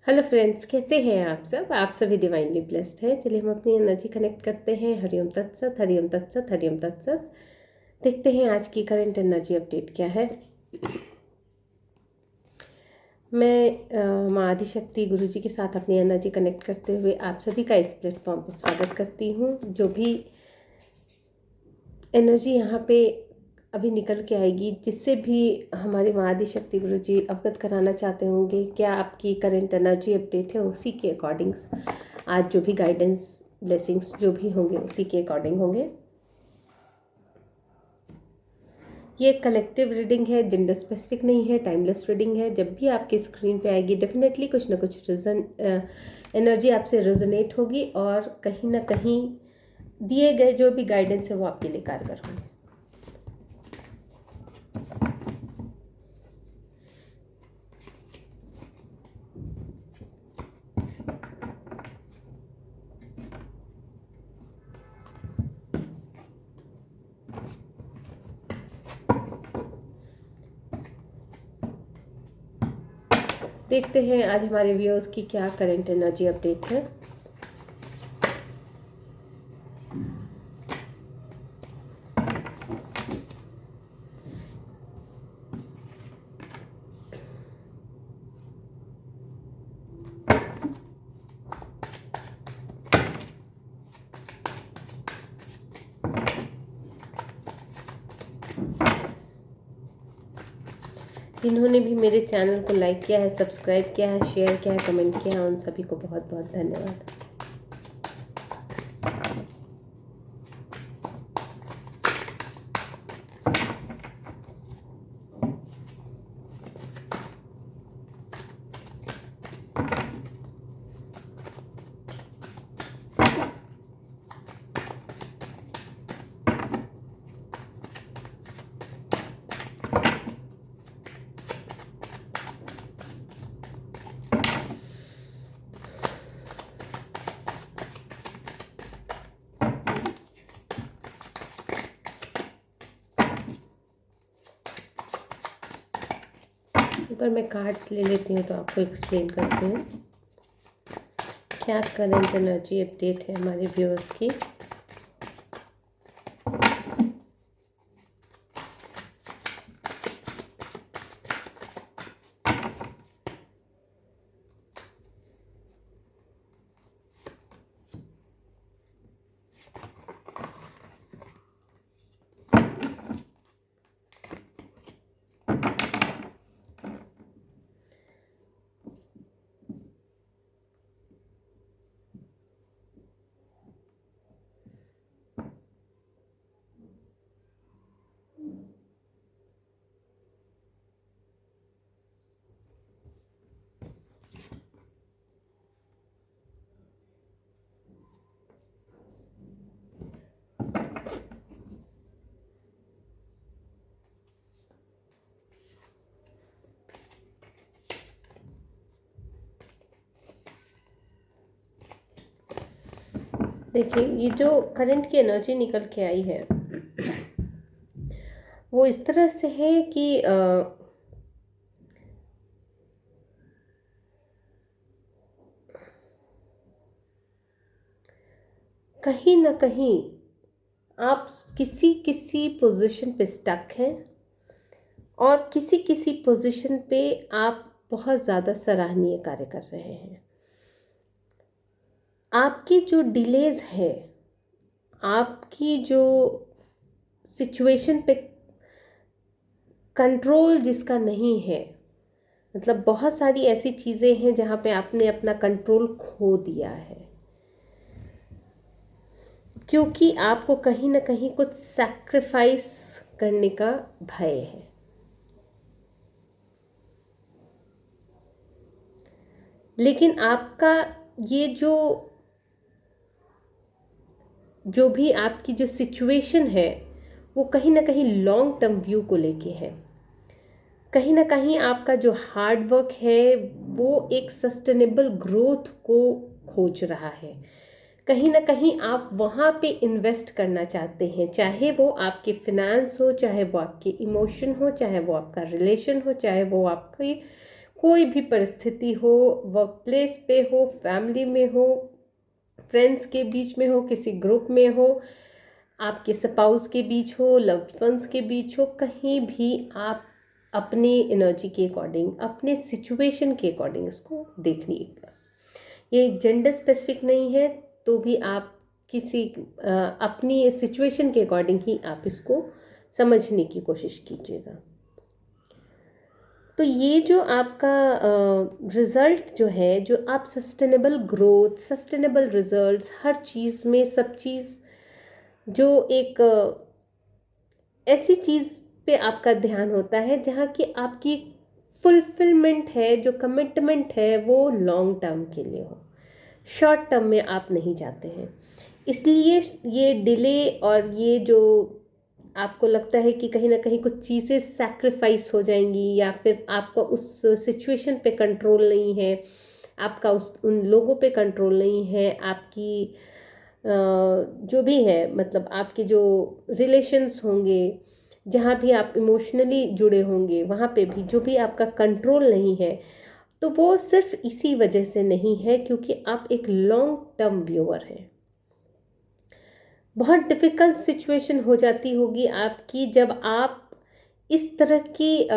Hello friends, कैसे हैं आप सब? आप सभी डिवाइनली ब्लेस्ड हैं। चलिए हम अपनी एनर्जी कनेक्ट करते हैं। हरिओम तत्सत, हरिओम तत्सत, हरिओम तत्सत। देखते हैं आज की करंट एनर्जी अपडेट क्या है। मैं माँ आदिशक्ति गुरु जी के साथ अपनी एनर्जी कनेक्ट करते हुए आप सभी का इस प्लेटफॉर्म पर स्वागत करती हूँ। जो भी एनर्जी यहाँ पे अभी निकल के आएगी, जिससे भी हमारी माँ आदिशक्ति गुरु जी अवगत कराना चाहते होंगे क्या आपकी करंट एनर्जी अपडेट है, उसी के अकॉर्डिंग्स आज जो भी गाइडेंस ब्लेसिंग्स जो भी होंगे उसी के अकॉर्डिंग होंगे। ये एक कलेक्टिव रीडिंग है, जेंडर स्पेसिफिक नहीं है, टाइमलेस रीडिंग है। जब भी आपकी स्क्रीन पे आएगी डेफिनेटली कुछ ना कुछ रीजन एनर्जी आपसे रेजोनेट होगी और कहीं ना कहीं दिए गए जो भी गाइडेंस है वो आपके लिए कारगर होंगे। देखते हैं आज हमारे व्यूअर्स की क्या करंट एनर्जी अपडेट है। जिन्होंने भी मेरे चैनल को लाइक किया है, सब्सक्राइब किया है, शेयर किया है, कमेंट किया है, उन सभी को बहुत बहुत धन्यवाद। एक बार मैं कार्ड्स ले लेती हूँ तो आपको एक्सप्लेन करती हूँ क्या करंट एनर्जी अपडेट है हमारे व्यूअर्स की। देखिए, ये जो करंट की एनर्जी निकल के आई है वो इस तरह से है कि कहीं ना कहीं आप किसी किसी पोजीशन पे स्टक हैं और किसी किसी पोजीशन पे आप बहुत ज़्यादा सराहनीय कार्य कर रहे हैं। आपकी जो डिलेज है, आपकी जो सिचुएशन पे कंट्रोल जिसका नहीं है, मतलब बहुत सारी ऐसी चीज़ें हैं जहाँ पे आपने अपना कंट्रोल खो दिया है क्योंकि आपको कहीं ना कहीं कुछ सैक्रिफाइस करने का भय है। लेकिन आपका ये जो भी आपकी जो सिचुएशन है वो कहीं ना कहीं लॉन्ग टर्म व्यू को लेके है। कहीं ना कहीं आपका जो हार्ड वर्क है वो एक सस्टेनेबल ग्रोथ को खोज रहा है। कहीं ना कहीं आप वहाँ पे इन्वेस्ट करना चाहते हैं, चाहे वो आपके फिनेंस हो, चाहे वो आपके इमोशन हो, चाहे वो आपका रिलेशन हो, चाहे वो आपकी कोई भी परिस्थिति हो, वर्क प्लेस पे हो, फैमिली में हो, फ्रेंड्स के बीच में हो, किसी ग्रुप में हो, आपके स्पाउस के बीच हो, लव्ड वंस के बीच हो, कहीं भी आप अपनी एनर्जी के अकॉर्डिंग, अपने सिचुएशन के अकॉर्डिंग इसको देखिएगा। ये जेंडर स्पेसिफिक नहीं है, तो भी आप किसी अपनी सिचुएशन के अकॉर्डिंग ही आप इसको समझने की कोशिश कीजिएगा। तो ये जो आपका रिज़ल्ट जो है, जो आप सस्टेनेबल ग्रोथ, सस्टेनेबल रिजल्ट्स, हर चीज़ में सब चीज़ जो एक ऐसी चीज़ पे आपका ध्यान होता है जहाँ की आपकी फुलफिलमेंट है, जो कमिटमेंट है वो लॉन्ग टर्म के लिए हो, शॉर्ट टर्म में आप नहीं जाते हैं। इसलिए ये डिले और ये जो आपको लगता है कि कहीं ना कहीं कुछ चीज़ें सैक्रिफाइस हो जाएंगी, या फिर आपका उस सिचुएशन पे कंट्रोल नहीं है, आपका उस उन लोगों पे कंट्रोल नहीं है, आपकी जो भी है, मतलब आपके जो रिलेशंस होंगे, जहाँ भी आप इमोशनली जुड़े होंगे, वहाँ पे भी जो भी आपका कंट्रोल नहीं है, तो वो सिर्फ इसी वजह से नहीं है क्योंकि आप एक लॉन्ग टर्म व्यूअर हैं। बहुत डिफ़िकल्ट सिचुएशन हो जाती होगी आपकी जब आप इस तरह की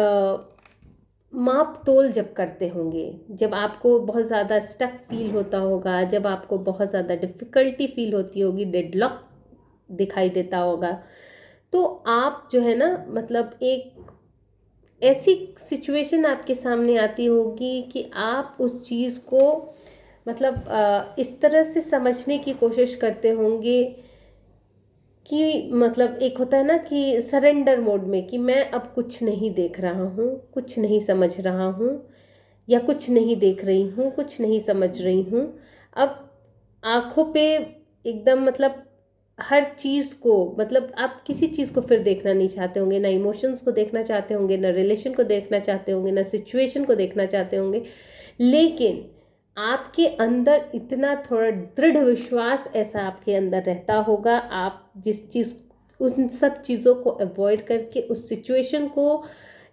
माप तोल जब करते होंगे, जब आपको बहुत ज़्यादा स्टक फील होता होगा, जब आपको बहुत ज़्यादा डिफ़िकल्टी फील होती होगी, डेडलॉक दिखाई देता होगा, तो आप जो है ना, मतलब एक ऐसी सिचुएशन आपके सामने आती होगी कि आप उस चीज़ को मतलब इस तरह से समझने की कोशिश करते होंगे कि मतलब एक होता है ना कि सरेंडर मोड में, कि मैं अब कुछ नहीं देख रहा हूँ, कुछ नहीं समझ रहा हूँ, या कुछ नहीं देख रही हूँ, कुछ नहीं समझ रही हूँ। अब आँखों पे एकदम मतलब हर चीज़ को, मतलब आप किसी चीज़ को फिर देखना नहीं चाहते होंगे, ना इमोशंस को देखना चाहते होंगे, ना रिलेशन को देखना चाहते होंगे, ना सिचुएशन को देखना चाहते होंगे, लेकिन आपके अंदर इतना थोड़ा दृढ़ विश्वास ऐसा आपके अंदर रहता होगा, आप जिस चीज़, उन सब चीज़ों को अवॉइड करके उस सिचुएशन को,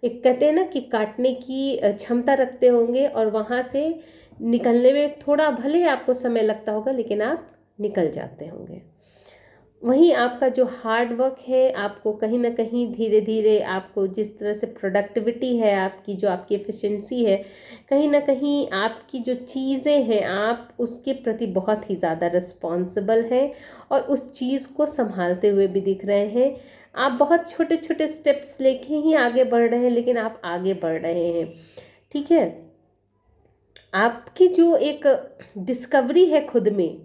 एक कहते हैं ना कि काटने की क्षमता रखते होंगे, और वहाँ से निकलने में थोड़ा भले ही आपको समय लगता होगा, लेकिन आप निकल जाते होंगे। वहीं आपका जो हार्ड वर्क है, आपको कहीं ना कहीं धीरे धीरे, आपको जिस तरह से प्रोडक्टिविटी है आपकी, जो आपकी एफिशिएंसी है, कहीं ना कहीं आपकी जो चीज़ें हैं, आप उसके प्रति बहुत ही ज़्यादा रिस्पॉन्सिबल हैं और उस चीज़ को संभालते हुए भी दिख रहे हैं। आप बहुत छोटे छोटे स्टेप्स लेके ही आगे बढ़ रहे हैं, लेकिन आप आगे बढ़ रहे हैं। ठीक है, आपकी जो एक डिस्कवरी है खुद में,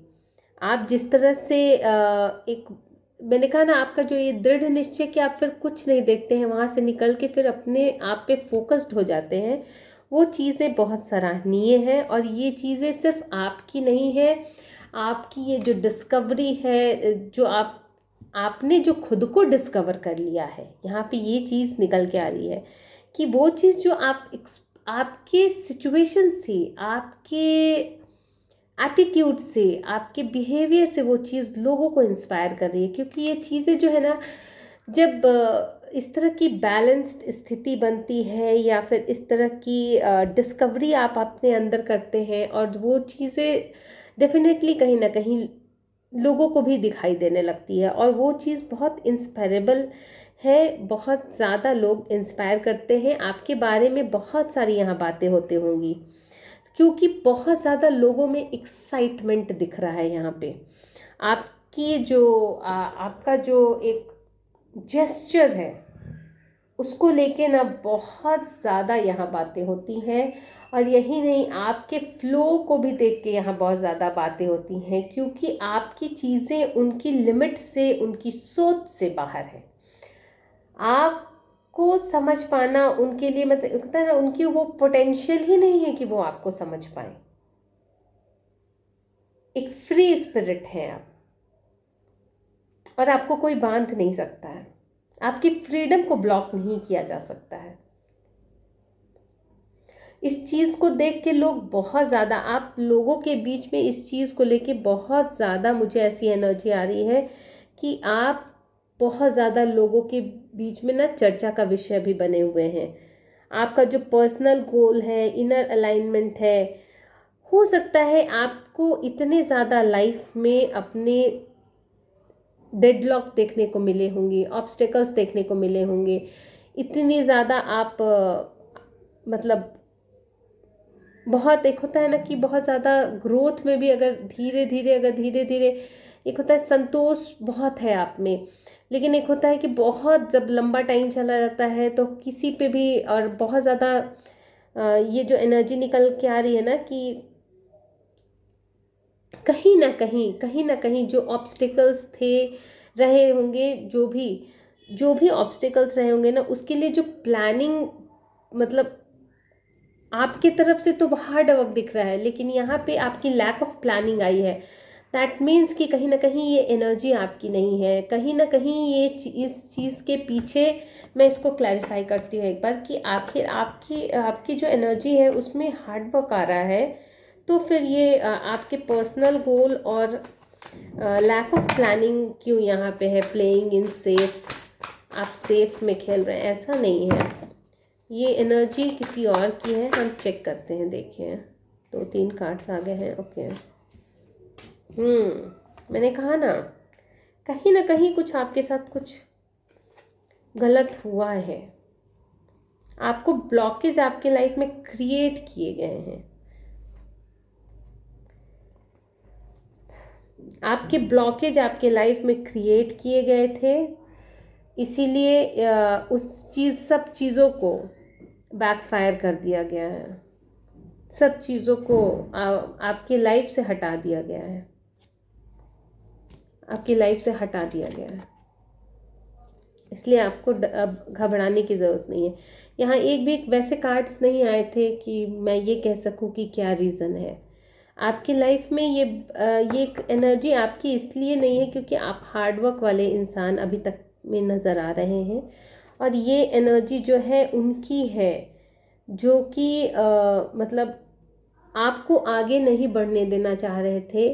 आप जिस तरह से एक, मैंने कहा ना, आपका जो ये दृढ़ निश्चय कि आप फिर कुछ नहीं देखते हैं, वहाँ से निकल के फिर अपने आप पे फोकस्ड हो जाते हैं, वो चीज़ें बहुत सराहनीय हैं। और ये चीज़ें सिर्फ आपकी नहीं है, आपकी ये जो डिस्कवरी है, जो आपने जो खुद को डिस्कवर कर लिया है, यहाँ पे ये चीज़ निकल के आ रही है कि वो चीज़ जो आपके सिचुएशन से, आपके एटीट्यूड से, आपके बिहेवियर से वो चीज़ लोगों को इंस्पायर कर रही है। क्योंकि ये चीज़ें जो है ना, जब इस तरह की बैलेंस्ड स्थिति बनती है, या फिर इस तरह की डिस्कवरी आप अपने अंदर करते हैं, और वो चीज़ें डेफिनेटली कहीं ना कहीं लोगों को भी दिखाई देने लगती है, और वो चीज़ बहुत इंस्पायरेबल है। बहुत ज़्यादा लोग इंस्पायर करते हैं, आपके बारे में बहुत सारी यहाँ बातें होती होंगी, क्योंकि बहुत ज़्यादा लोगों में एक्साइटमेंट दिख रहा है यहाँ पे। आपकी जो आपका जो एक जेस्चर है, उसको लेके ना बहुत ज़्यादा यहाँ बातें होती हैं। और यही नहीं, आपके फ्लो को भी देख के यहाँ बहुत ज़्यादा बातें होती हैं, क्योंकि आपकी चीज़ें उनकी लिमिट से, उनकी सोच से बाहर है। आपको समझ पाना उनके लिए, मतलब होता है ना, उनकी वो पोटेंशियल ही नहीं है कि वो आपको समझ पाए। एक फ्री स्पिरिट है आप, और आपको कोई बांध नहीं सकता है, आपकी फ्रीडम को ब्लॉक नहीं किया जा सकता है। इस चीज़ को देख के लोग बहुत ज़्यादा, आप लोगों के बीच में इस चीज़ को लेके बहुत ज़्यादा मुझे ऐसी एनर्जी आ रही है कि आप बहुत ज़्यादा लोगों के बीच में ना चर्चा का विषय भी बने हुए हैं। आपका जो पर्सनल गोल है, इनर अलाइनमेंट है। हो सकता है आपको इतने ज़्यादा लाइफ में अपने डेडलॉक देखने को मिले होंगे, ऑब्स्टेकल्स देखने को मिले होंगे, इतनी ज़्यादा आप मतलब बहुत, एक होता है ना कि बहुत ज़्यादा ग्रोथ में भी अगर धीरे धीरे एक होता है संतोष बहुत है आप में, लेकिन एक होता है कि बहुत जब लंबा टाइम चला जाता है तो किसी पे भी, और बहुत ज़्यादा ये जो एनर्जी निकल के आ रही है ना कि कहीं ना कहीं जो ऑब्स्टिकल्स थे, रहे होंगे, जो भी ऑब्स्टिकल्स रहे होंगे ना, उसके लिए जो प्लानिंग, मतलब आपके तरफ से तो हार्ड वर्क दिख रहा है, लेकिन यहाँ पे आपकी लैक ऑफ प्लानिंग आई है। दैट मीन्स कि कहीं ना कहीं ये एनर्जी आपकी नहीं है, कहीं ना कहीं ये इस चीज़ के पीछे, मैं इसको क्लैरिफाई करती हूँ एक बार कि आखिर आपकी आपकी जो एनर्जी है उसमें हार्ड वर्क आ रहा है। तो फिर ये आपके पर्सनल गोल और लैक ऑफ प्लानिंग क्यों यहाँ पे है, प्लेइंग इन सेफ, आप सेफ में खेल रहे हैं, ऐसा नहीं है। ये एनर्जी किसी और की है, हम चेक करते हैं, देखिए 2-3 कार्ड्स आ गए हैं। ओके, मैंने कहा ना कहीं कुछ आपके साथ कुछ गलत हुआ है, आपको ब्लॉकेज आपके लाइफ में क्रिएट किए गए हैं, आपके ब्लॉकेज आपके लाइफ में क्रिएट किए गए थे, इसीलिए सब चीज़ों को बैकफायर कर दिया गया है, सब चीज़ों को आपकी लाइफ से हटा दिया गया है, आपकी लाइफ से हटा दिया गया है। इसलिए आपको अब घबराने की ज़रूरत नहीं है। यहाँ एक भी वैसे कार्ड्स नहीं आए थे कि मैं ये कह सकूँ कि क्या रीज़न है आपकी लाइफ में। ये एक एनर्जी आपकी इसलिए नहीं है क्योंकि आप हार्डवर्क वाले इंसान अभी तक में नज़र आ रहे हैं, और ये एनर्जी जो है उनकी है, जो कि मतलब आपको आगे नहीं बढ़ने देना चाह रहे थे,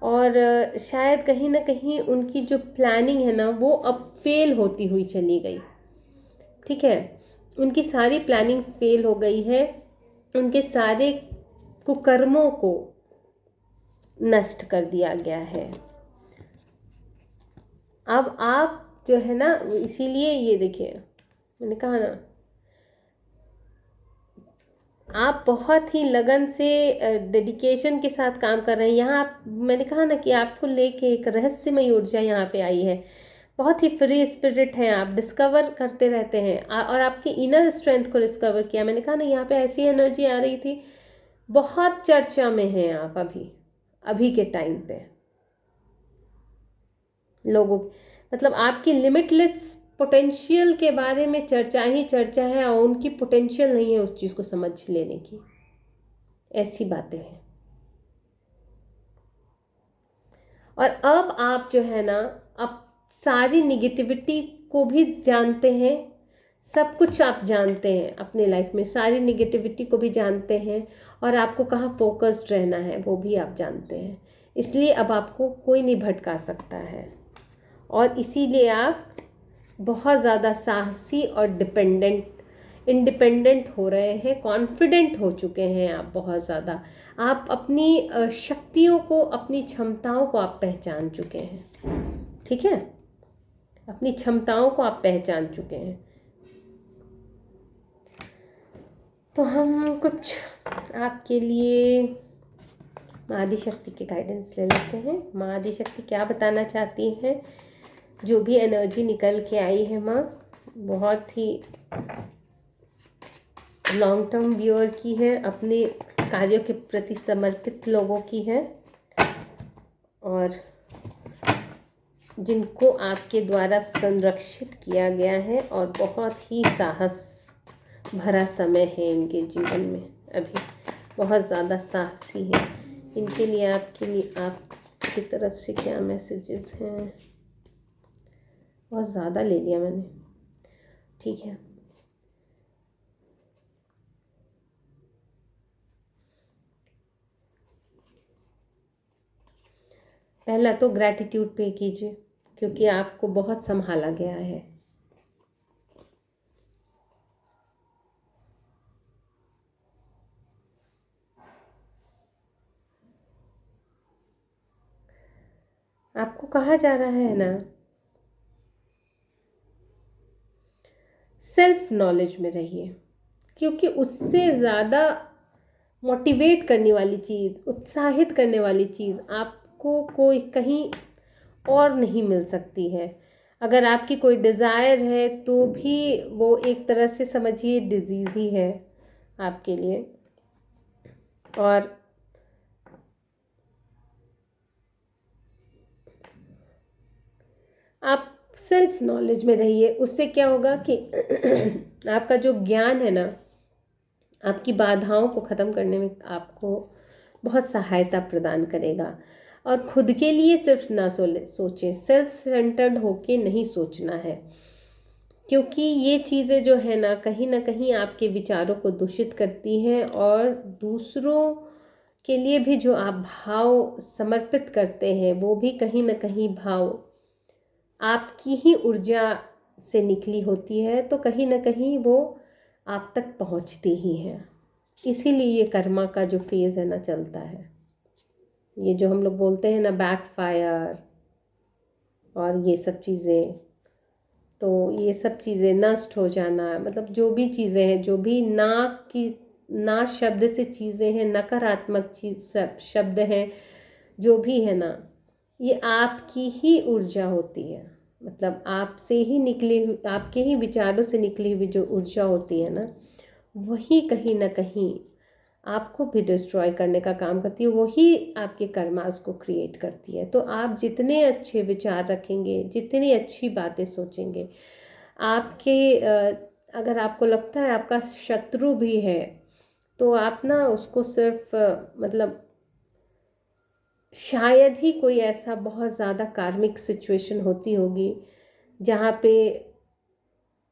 और शायद कहीं ना कहीं उनकी जो प्लानिंग है ना वो अब फेल होती हुई चली गई। ठीक है, उनकी सारी प्लानिंग फेल हो गई है, उनके सारे कुकर्मों को नष्ट कर दिया गया है। अब आप जो है ना, इसीलिए ये देखिए, मैंने कहा ना, आप बहुत ही लगन से डेडिकेशन के साथ काम कर रहे हैं। यहाँ आप, मैंने कहा ना कि आपको लेके एक रहस्यमय ऊर्जा यहाँ पे आई है, बहुत ही फ्री स्पिरिट हैं आप, डिस्कवर करते रहते हैं, और आपकी इनर स्ट्रेंथ को डिस्कवर किया। मैंने कहा ना यहाँ पे ऐसी एनर्जी आ रही थी, बहुत चर्चा में हैं आप अभी, अभी के टाइम पे लोगों मतलब आपकी लिमिटलेस पोटेंशियल के बारे में चर्चा ही चर्चा है, और उनकी पोटेंशियल नहीं है उस चीज़ को समझ लेने की, ऐसी बातें हैं। और अब आप जो है ना, अब सारी निगेटिविटी को भी जानते हैं, सब कुछ आप जानते हैं अपने लाइफ में, सारी निगेटिविटी को भी जानते हैं, और आपको कहाँ फोकस्ड रहना है वो भी आप जानते हैं। इसलिए अब आपको कोई नहीं भटका सकता है, और इसीलिए आप बहुत ज़्यादा साहसी और इंडिपेंडेंट हो रहे हैं, कॉन्फिडेंट हो चुके हैं आप बहुत ज़्यादा। आप अपनी शक्तियों को, अपनी क्षमताओं को आप पहचान चुके हैं। ठीक है, अपनी क्षमताओं को आप पहचान चुके हैं। तो हम कुछ आपके लिए माँ आदि शक्ति के गाइडेंस ले लेते हैं। माँ आदि शक्ति क्या बताना चाहती हैं? जो भी एनर्जी निकल के आई है माँ, बहुत ही लॉन्ग टर्म व्यूअर की है, अपने कार्यों के प्रति समर्पित लोगों की है, और जिनको आपके द्वारा संरक्षित किया गया है, और बहुत ही साहस भरा समय है इनके जीवन में अभी, बहुत ज़्यादा साहसी है। इनके लिए, आपकी तरफ से क्या मैसेजेस हैं? बहुत ज़्यादा ले लिया मैंने, ठीक है। पहला तो ग्रैटिट्यूड पे कीजिए, क्योंकि आपको बहुत संभाला गया है। आपको कहा जा रहा है ना, सेल्फ नॉलेज में रहिए, क्योंकि उससे ज़्यादा मोटिवेट करने वाली चीज़, उत्साहित करने वाली चीज़ आपको कोई कहीं और नहीं मिल सकती है। अगर आपकी कोई डिज़ायर है तो भी वो एक तरह से समझिए डिजीज़ ही है आपके लिए। और आप सेल्फ नॉलेज में रहिए, उससे क्या होगा कि आपका जो ज्ञान है ना, आपकी बाधाओं को ख़त्म करने में आपको बहुत सहायता प्रदान करेगा। और खुद के लिए सिर्फ ना सोचें, सेल्फ सेंटर्ड होके नहीं सोचना है, क्योंकि ये चीज़ें जो है ना कहीं आपके विचारों को दूषित करती हैं, और दूसरों के लिए भी जो आप भाव समर्पित करते हैं वो भी कहीं ना कहीं भाव आपकी ही ऊर्जा से निकली होती है, तो कहीं ना कहीं वो आप तक पहुंचती ही है। इसीलिए ये कर्मा का जो फेज़ है ना चलता है, ये जो हम लोग बोलते हैं ना बैकफायर और ये सब चीज़ें, तो ये सब चीज़ें नष्ट हो जाना, मतलब जो भी चीज़ें हैं, जो भी ना शब्द से चीज़ें हैं, नकारात्मक चीज शब्द हैं, जो भी है ना, ये आपकी ही ऊर्जा होती है। मतलब आपसे ही निकली हुई, आपके ही विचारों से निकली हुई जो ऊर्जा होती है ना, वही कहीं ना कहीं आपको भी डिस्ट्रॉय करने का काम करती है, वही आपके कर्मास को क्रिएट करती है। तो आप जितने अच्छे विचार रखेंगे, जितनी अच्छी बातें सोचेंगे, आपके अगर आपको लगता है आपका शत्रु भी है, तो आप ना उसको सिर्फ मतलब शायद ही कोई ऐसा बहुत ज़्यादा कार्मिक सिचुएशन होती होगी जहाँ पे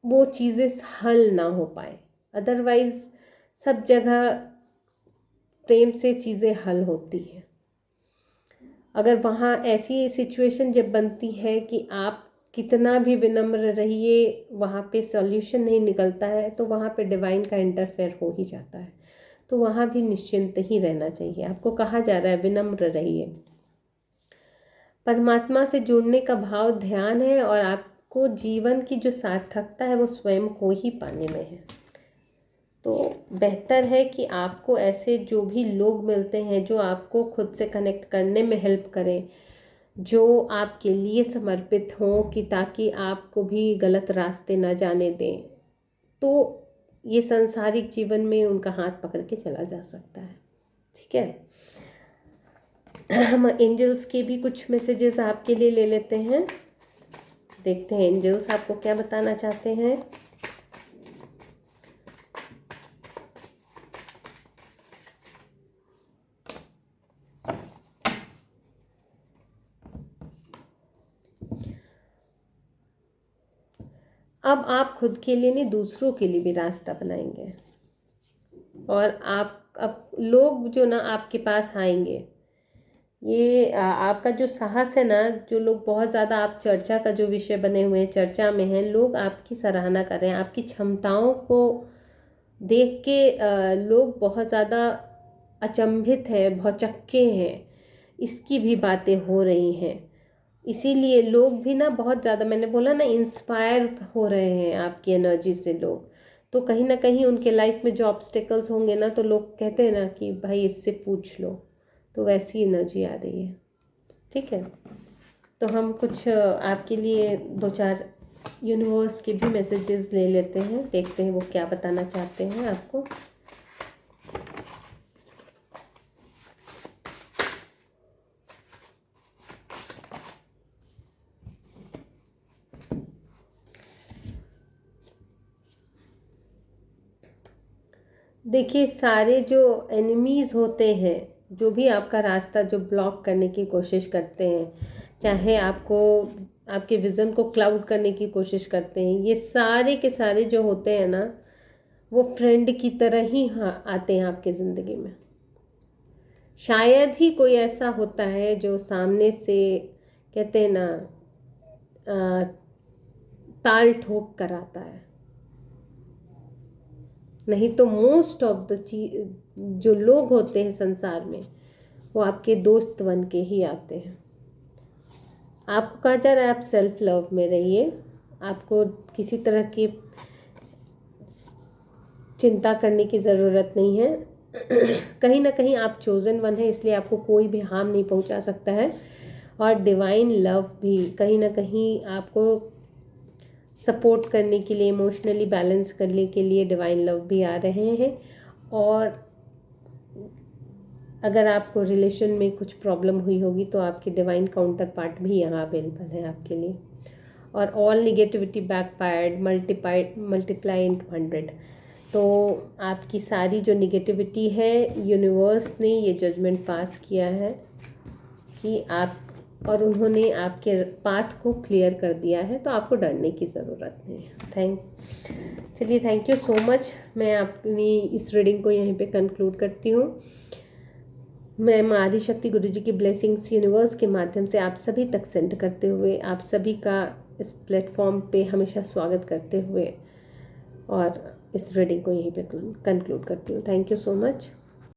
वो चीज़ें हल ना हो पाए, अदरवाइज़ सब जगह प्रेम से चीज़ें हल होती हैं। अगर वहाँ ऐसी सिचुएशन जब बनती है कि आप कितना भी विनम्र रहिए, वहाँ पे सॉल्यूशन नहीं निकलता है, तो वहाँ पे डिवाइन का इंटरफेयर हो ही जाता है। तो वहाँ भी निश्चिंत ही रहना चाहिए। आपको कहा जा रहा है विनम्र रहिए। परमात्मा से जुड़ने का भाव ध्यान है, और आपको जीवन की जो सार्थकता है वो स्वयं को ही पाने में है। तो बेहतर है कि आपको ऐसे जो भी लोग मिलते हैं जो आपको खुद से कनेक्ट करने में हेल्प करें, जो आपके लिए समर्पित हों, कि ताकि आपको भी गलत रास्ते ना जाने दें, तो ये सांसारिक जीवन में उनका हाथ पकड़ के चला जा सकता है। ठीक है, हम एंजल्स के भी कुछ मैसेजेस आपके लिए ले लेते हैं, देखते हैं एंजल्स आपको क्या बताना चाहते हैं। अब आप खुद के लिए नहीं, दूसरों के लिए भी रास्ता बनाएंगे, और आप अब लोग जो ना आपके पास आएंगे, ये आपका जो साहस है ना, जो लोग बहुत ज़्यादा आप चर्चा का जो विषय बने हुए हैं, चर्चा में हैं, लोग आपकी सराहना कर रहे हैं, आपकी क्षमताओं को देख के लोग बहुत ज़्यादा अचंभित हैं, भौचक्के हैं, इसकी भी बातें हो रही हैं। इसीलिए लोग भी ना बहुत ज़्यादा, मैंने बोला ना, इंस्पायर हो रहे हैं आपकी एनर्जी से लोग। तो कहीं ना कहीं उनके लाइफ में जो ऑब्स्टेकल्स होंगे ना, तो लोग कहते हैं ना कि भाई इससे पूछ लो, तो वैसी एनर्जी आ रही है। ठीक है, तो हम कुछ आपके लिए दो चार यूनिवर्स के भी मैसेजेस ले लेते हैं, देखते हैं वो क्या बताना चाहते हैं आपको। देखिए, सारे जो एनिमीज़ होते हैं, जो भी आपका रास्ता जो ब्लॉक करने की कोशिश करते हैं, चाहे आपको आपके विज़न को क्लाउड करने की कोशिश करते हैं, ये सारे के सारे जो होते हैं ना, वो फ्रेंड की तरह ही हाँ आते हैं आपके ज़िंदगी में। शायद ही कोई ऐसा होता है जो सामने से, कहते हैं ना, ताल ठोक कर आता है, नहीं तो मोस्ट ऑफ द जो लोग होते हैं संसार में, वो आपके दोस्त बन के ही आते हैं। आपको कहा जा रहा है आप सेल्फ लव में रहिए, आपको किसी तरह की चिंता करने की ज़रूरत नहीं है। कहीं ना कहीं आप चोज़न वन है, इसलिए आपको कोई भी हार्म नहीं पहुंचा सकता है। और डिवाइन लव भी कहीं ना कहीं आपको सपोर्ट करने के लिए, इमोशनली बैलेंस करने के लिए डिवाइन लव भी आ रहे हैं। और अगर आपको रिलेशन में कुछ प्रॉब्लम हुई होगी तो आपके डिवाइन काउंटर पार्ट भी यहाँ अवेलेबल है आपके लिए। और all negativity backfired multiply into 100। तो आपकी सारी जो निगेटिविटी है, यूनिवर्स ने ये जजमेंट पास किया है कि आप, और उन्होंने आपके पाथ को क्लियर कर दिया है, तो आपको डरने की ज़रूरत नहीं है। चलिए, थैंक यू सो मच। मैं अपनी इस रीडिंग को यहीं पे कंक्लूड करती हूँ। मैं माँ आदिशक्ति गुरुजी की ब्लेसिंग्स यूनिवर्स के माध्यम से आप सभी तक सेंड करते हुए, आप सभी का इस प्लेटफॉर्म पे हमेशा स्वागत करते हुए, और इस रीडिंग को यहीं पे कंक्लूड करती हूँ। Thank you so much.